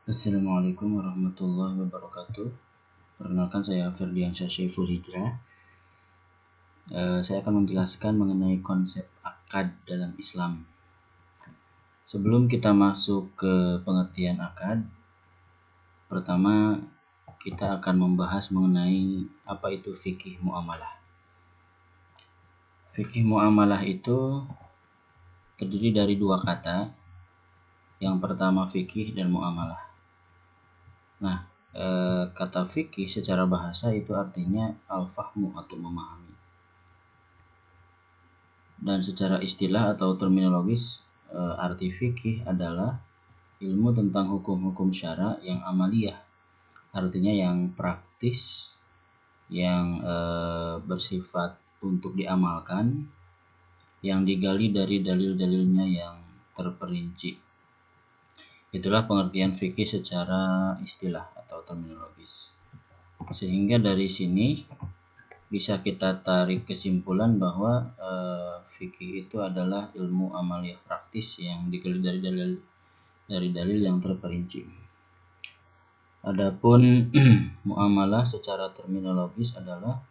Assalamualaikum warahmatullahi wabarakatuh. Perkenalkan, saya Ferdiansyah Syaiful Hijrah. Saya akan menjelaskan mengenai konsep akad dalam Islam. Sebelum kita masuk ke pengertian akad, pertama kita akan membahas mengenai apa itu fikih muamalah. Fikih muamalah itu terdiri dari dua kata. Yang pertama fikih dan muamalah. Nah, kata fikih secara bahasa itu artinya al-fahmu atau memahami. Dan secara istilah atau terminologis, arti fikih adalah ilmu tentang hukum-hukum syara yang amaliyah, artinya yang praktis, yang bersifat untuk diamalkan, yang digali dari dalil-dalilnya yang terperinci. Itulah pengertian fikih secara istilah atau terminologis. Sehingga dari sini bisa kita tarik kesimpulan bahwa fikih itu adalah ilmu amaliyah praktis yang digali dari dalil yang terperinci. Adapun muamalah secara terminologis adalah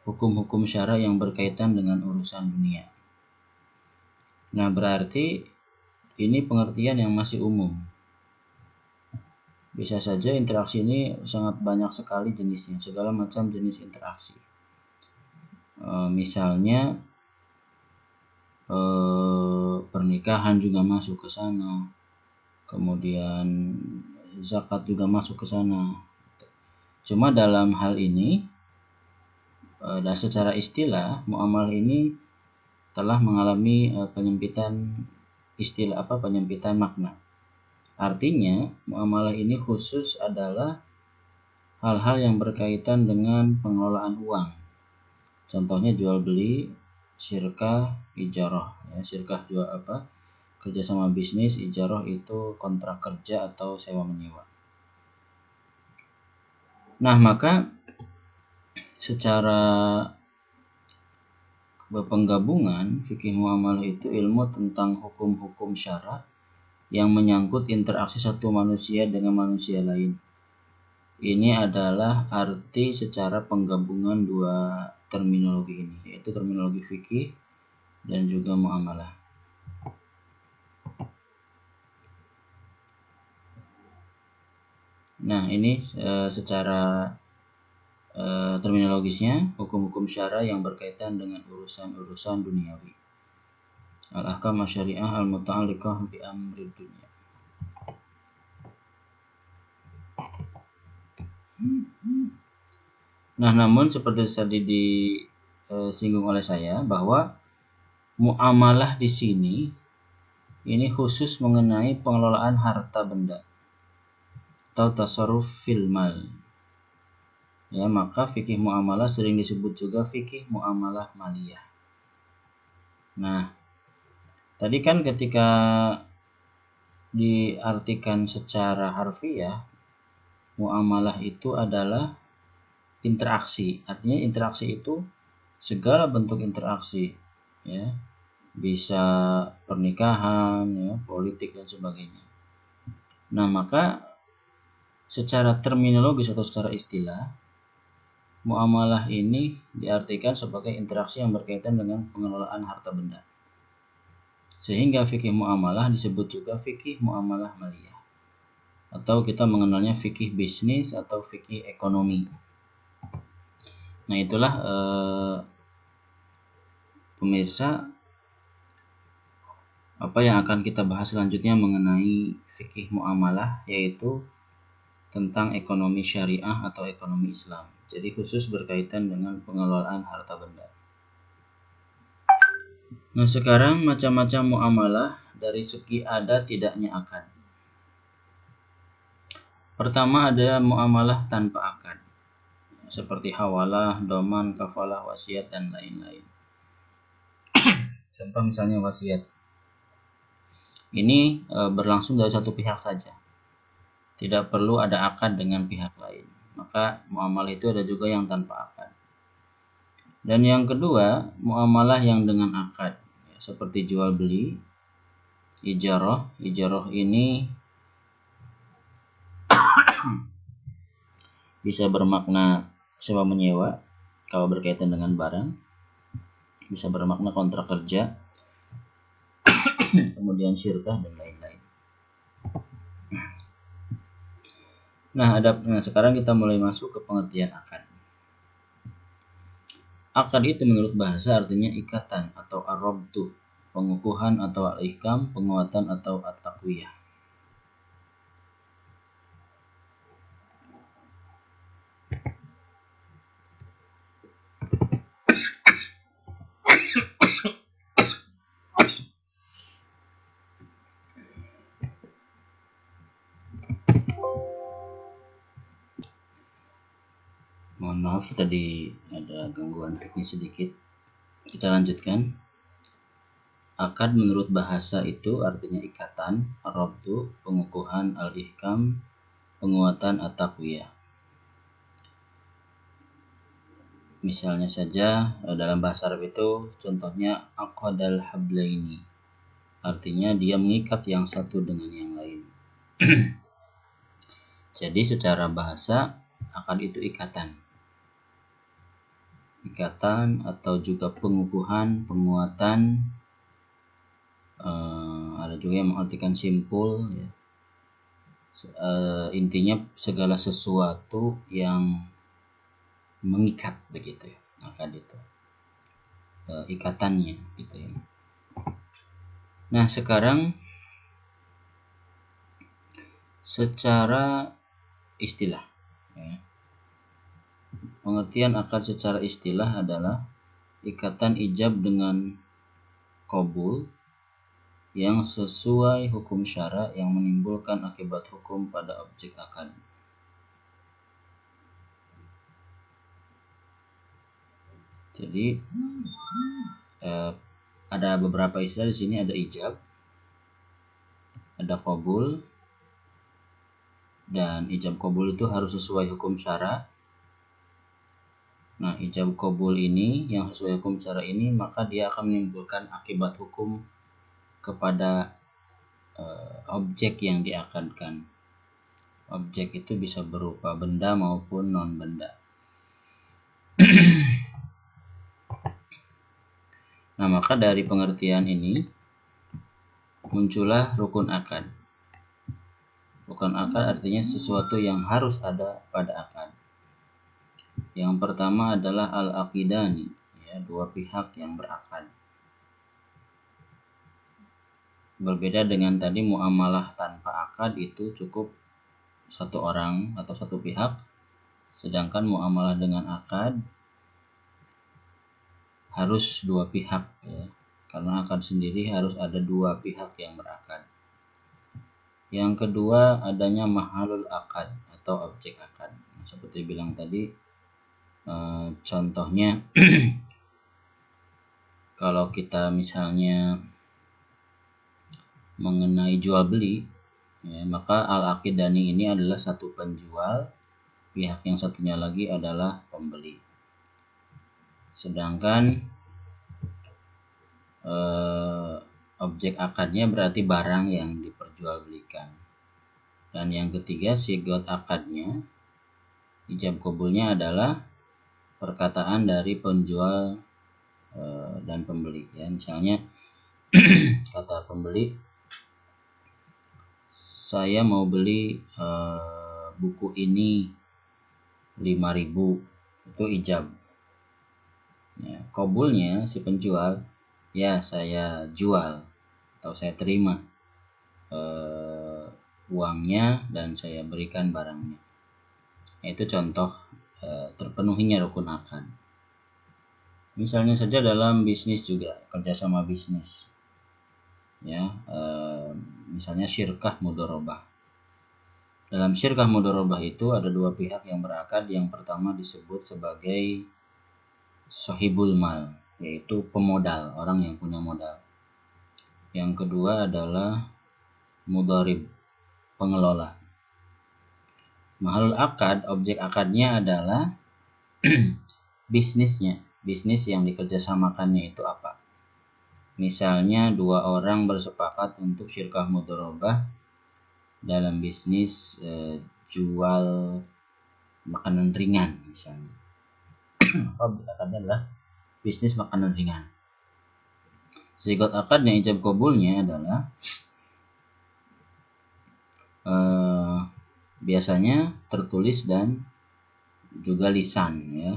hukum-hukum syara yang berkaitan dengan urusan dunia. Nah, berarti ini pengertian yang masih umum. Bisa saja interaksi ini sangat banyak sekali jenisnya, segala macam jenis interaksi. Misalnya pernikahan juga masuk ke sana, kemudian zakat juga masuk ke sana. Cuma dalam hal ini, dan secara istilah, muamalah ini telah mengalami penyempitan istilah penyempitan makna. Artinya, muamalah ini khusus adalah hal-hal yang berkaitan dengan pengelolaan uang. Contohnya jual beli, syirkah, ijarah. Ya, syirkah jual kerjasama bisnis, ijarah itu kontrak kerja atau sewa menyewa. Nah, maka secara penggabungan, fikih muamalah itu ilmu tentang hukum-hukum syara yang menyangkut interaksi satu manusia dengan manusia lain. Ini adalah arti secara penggabungan dua terminologi ini, yaitu terminologi fikih dan juga muamalah. Nah, ini secara terminologisnya, hukum-hukum syara yang berkaitan dengan urusan-urusan duniawi. Al-ahkam syariah al-muta'alliqah bi amri dunia. Nah, namun seperti tadi disinggung oleh saya bahwa muamalah di sini ini khusus mengenai pengelolaan harta benda atau tasarruf fil mal. Ya, maka fikih muamalah sering disebut juga fikih muamalah maliyah. Nah, tadi kan ketika diartikan secara harfiah, muamalah itu adalah interaksi. Artinya interaksi itu segala bentuk interaksi, ya. Bisa pernikahan, ya, politik dan sebagainya. Nah, maka secara terminologis atau secara istilah, muamalah ini diartikan sebagai interaksi yang berkaitan dengan pengelolaan harta benda. Sehingga fikih muamalah disebut juga fikih muamalah maliyah. Atau kita mengenalnya fikih bisnis atau fikih ekonomi. Nah, itulah pemirsa apa yang akan kita bahas selanjutnya mengenai fikih muamalah, yaitu tentang ekonomi syariah atau ekonomi Islam. Jadi khusus berkaitan dengan pengelolaan harta benda. Nah, sekarang macam-macam muamalah dari segi ada tidaknya akad. Pertama ada muamalah tanpa akad, seperti hawalah, doman, kafalah, wasiat, dan lain-lain. Contoh misalnya wasiat. Ini berlangsung dari satu pihak saja. Tidak perlu ada akad dengan pihak lain. Maka muamalah itu ada juga yang tanpa akad. Dan yang kedua, muamalah yang dengan akad, ya, seperti jual beli, ijarah. Ijarah ini bisa bermakna sewa menyewa kalau berkaitan dengan barang, bisa bermakna kontrak kerja, kemudian syirkah dan lain-lain. Nah, sekarang kita mulai masuk ke pengertian akad. Akad itu menurut bahasa artinya ikatan atau ar-rabtu, pengukuhan atau al-ihkam, penguatan atau at-taqwiyah. Mohon maaf tadi ada gangguan teknis sedikit. Kita lanjutkan. Akad menurut bahasa itu artinya ikatan, ar-rabtu, pengukuhan, al-ihkam, penguatan, at-taqwiyah. Misalnya saja dalam bahasa Arab itu contohnya aqadal hablaini. Artinya dia mengikat yang satu dengan yang lain. Jadi secara bahasa akad itu ikatan. Ikatan atau juga pengukuhan, penguatan, ada juga yang mengartikan simpul ya. Intinya segala sesuatu yang mengikat begitu ya, akad itu ikatannya gitu ya. Nah sekarang secara istilah ya. Pengertian akad secara istilah adalah ikatan ijab dengan qabul yang sesuai hukum syara yang menimbulkan akibat hukum pada objek akad. Jadi ada beberapa istilah di sini, ada ijab, ada qabul, dan ijab qabul itu harus sesuai hukum syara. Nah, ijab qabul ini yang sesuai hukum syara ini maka dia akan menimbulkan akibat hukum kepada objek yang diakadkan. Objek itu bisa berupa benda maupun non benda. Nah, maka dari pengertian ini muncullah rukun akad. Rukun akad artinya sesuatu yang harus ada pada akad. Yang pertama adalah al-aqidani, ya, dua pihak yang berakad. Berbeda dengan tadi muamalah tanpa akad itu cukup satu orang atau satu pihak, sedangkan muamalah dengan akad harus dua pihak ya. Karena akad sendiri harus ada dua pihak yang berakad. Yang kedua adanya mahalul akad atau objek akad. Nah, seperti bilang tadi contohnya kalau kita misalnya mengenai jual beli ya, maka al-aqidani ini adalah satu penjual, pihak yang satunya lagi adalah pembeli. Sedangkan objek akadnya berarti barang yang diperjualbelikan. Dan yang ketiga sigot akadnya, ijab qabulnya adalah perkataan dari penjual dan pembeli ya. Misalnya kata pembeli, saya mau beli buku ini 5.000, itu ijab ya. Qabulnya si penjual, ya saya jual atau saya terima uangnya dan saya berikan barangnya. Itu contoh terpenuhinya rukun akad. Misalnya saja dalam bisnis juga, kerjasama bisnis ya, misalnya syirkah mudharabah. Dalam syirkah mudharabah itu ada dua pihak yang berakad. Yang pertama disebut sebagai sahibul mal, yaitu pemodal, orang yang punya modal. Yang kedua adalah mudharib, pengelola. Mahalul akad, objek akadnya adalah bisnisnya. Bisnis yang dikerjasamakannya itu apa? Misalnya dua orang bersepakat untuk syirkah mudharabah dalam bisnis jual makanan ringan misalnya. Objek akadnya adalah bisnis makanan ringan. Sigot akad yang ijab kabulnya adalah biasanya tertulis dan juga lisan ya.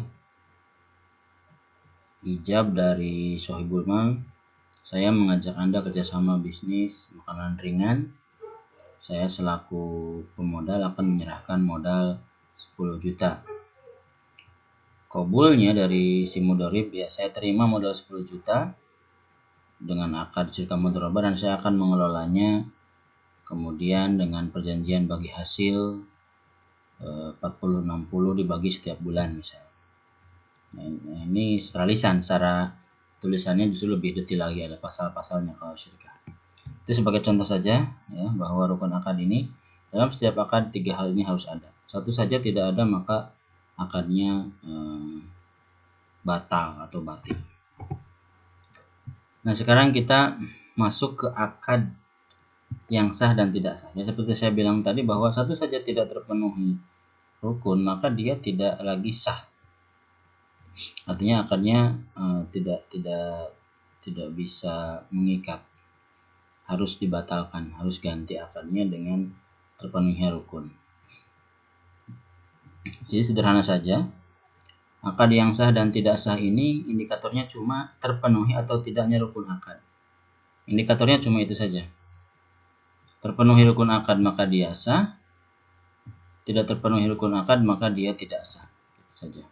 Ijab dari sohibul mal, saya mengajak Anda kerjasama bisnis makanan ringan. Saya selaku pemodal akan menyerahkan modal 10 juta. Kabulnya dari si mudharib, ya saya terima modal 10 juta dengan akad syirkah mudharabah dan saya akan mengelolanya. Kemudian dengan perjanjian bagi hasil 40-60 dibagi setiap bulan misalnya. Nah, ini secara lisan, secara tulisannya justru lebih detail lagi, ada pasal-pasalnya kalau syirkah. Itu sebagai contoh saja ya, bahwa rukun akad ini dalam setiap akad 3 hal ini harus ada. Satu saja tidak ada maka akadnya batal atau batil. Nah, sekarang kita masuk ke akad yang sah dan tidak sah. Ya, seperti saya bilang tadi bahwa satu saja tidak terpenuhi rukun, maka dia tidak lagi sah. Artinya akadnya tidak bisa mengikat. Harus dibatalkan, harus ganti akadnya dengan terpenuhinya rukun. Jadi sederhana saja. Akad yang sah dan tidak sah ini indikatornya cuma terpenuhi atau tidaknya rukun akad. Indikatornya cuma itu saja. Terpenuhi rukun akad maka dia sah. Tidak terpenuhi rukun akad maka dia tidak sah. Itu saja.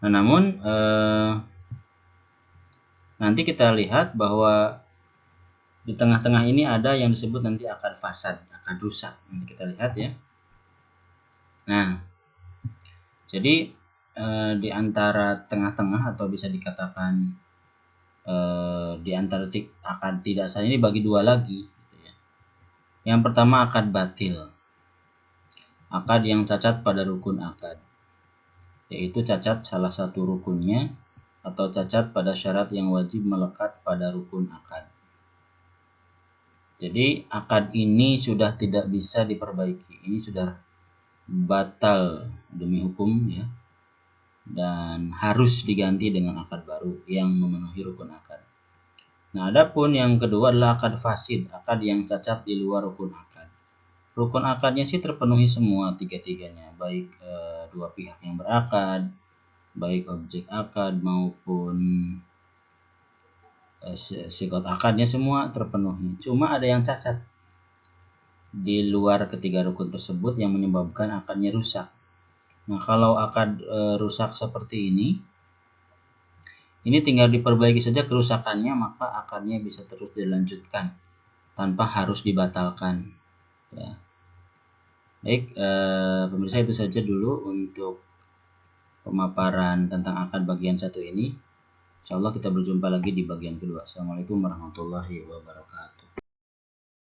Nah, namun nanti kita lihat bahwa di tengah-tengah ini ada yang disebut nanti akad fasad, akad rusak. Nanti kita lihat ya. Nah, jadi di antara tengah-tengah atau bisa dikatakan di antara akad tidak sah ini bagi dua lagi. Gitu ya. Yang pertama akad batil. Akad yang cacat pada rukun akad, yaitu cacat salah satu rukunnya atau cacat pada syarat yang wajib melekat pada rukun akad. Jadi akad ini sudah tidak bisa diperbaiki. Ini sudah batal demi hukum ya. Dan harus diganti dengan akad baru yang memenuhi rukun akad. Nah, adapun yang kedua adalah akad fasid, akad yang cacat di luar rukun akad. Rukun akadnya sih terpenuhi semua tiga-tiganya, baik dua pihak yang berakad, baik objek akad maupun sigot akadnya semua terpenuhi. Cuma ada yang cacat di luar ketiga rukun tersebut yang menyebabkan akadnya rusak. Nah, kalau akad rusak seperti ini tinggal diperbaiki saja kerusakannya, maka akadnya bisa terus dilanjutkan tanpa harus dibatalkan. Ya. Baik, pemirsa, itu saja dulu untuk pemaparan tentang akad bagian satu ini. Insyaallah kita berjumpa lagi di bagian kedua. Assalamualaikum warahmatullahi wabarakatuh.